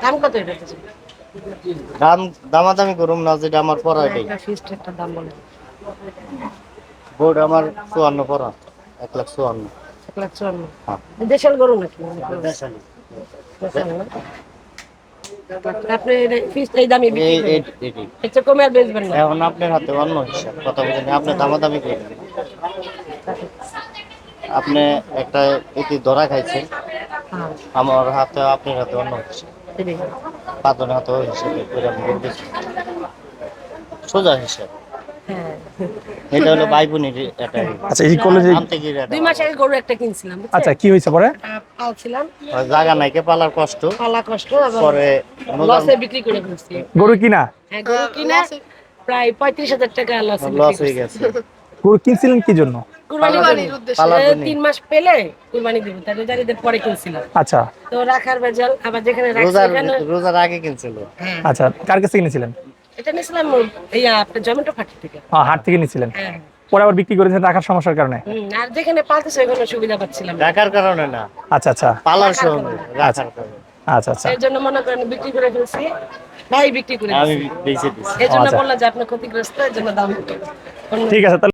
দাম কত এটা? দাম দামাদামি করুম না, যেটা আমার পড়া এটাই। একটা ফিক্সড একটা দাম বলেন। বোর্ড আমার 54 পড়া, 1,54,000। 1,54,000। হ্যাঁ, দেশাল গরু নাকি? দেশালি। দেশাল না? আপনি ফিক্সড এই দামে বিক্রি এই করেন? এটি এর কমে আর বেচবেন না? এখন আপনার হাতে অন্য হিসাব, কথা বুঝেন, আপনি দামাদামি করেন। আপনি একটা এটি ধরা খাইছেন, হ্যাঁ, আমার হাতে আপনার হাতে অন্য হিসাব, এটাই। পাতনের হাতে ওই হিসাবে করে আমি বলতেছি, সোজা হিসাব। হ্যাঁ। এটা হলো ভাই বোনের একটা আচ্ছা, এই কলেজে আনতে গিয়ে একটা 2 মাস আগে গরু একটা কিনছিলাম, বুঝছেন? আচ্ছা, কি হয়েছে পরে? পালছিলাম, জায়গা নাইকে পালার কষ্ট, পালা কষ্ট এবং পরে লসে বিক্রি করে ফেলছি। গরু কিনা? হ্যাঁ, গরু কিনে প্রায় 35,000 টাকা লসে বিক্রি লস হয়ে করছি। গেছে। গরু কিনছিলেন কি জন্য? কুরবানির উদ্দেশ্যে। পালার জন্য। 3 মাস পেলে কুরবানি দিব, তাই রোজার পরে কিনছিলাম। আচ্ছা তো রাখার ভেজাল, আবার যেখানে রাখছি রোজার এখানে। রোজার আগে কিনছিল। হ্যাঁ, আচ্ছা, কার কাছে কিনেছিলেন? এটা নিয়েছিলাম আপনার জমেটো ফাটি থেকে। হাট থেকে নিয়েছিলেন, হ্যাঁ। পরে আবার বিক্রি করেছেন রাখার সমস্যার কারণে? আর যেখানে পালতেছে ওখানে সুবিধা পাচ্ছিলাম না। রাখার কারণে না, আচ্ছা আচ্ছা পালার রাখার সময় কারণে। রাখার কারণে। আচ্ছা আচ্ছা। এর জন্য মনে করেন বিক্রি করে ফেলছি, ভাই বিক্রি করে আমি দিচ্ছি। বেঁচে দিচ্ছি। এই জন্য আচ্ছা। বললাম যে আপনি ক্ষতিগ্রস্ত, এর জন্য দাম। ঠিক আছে তাহলে।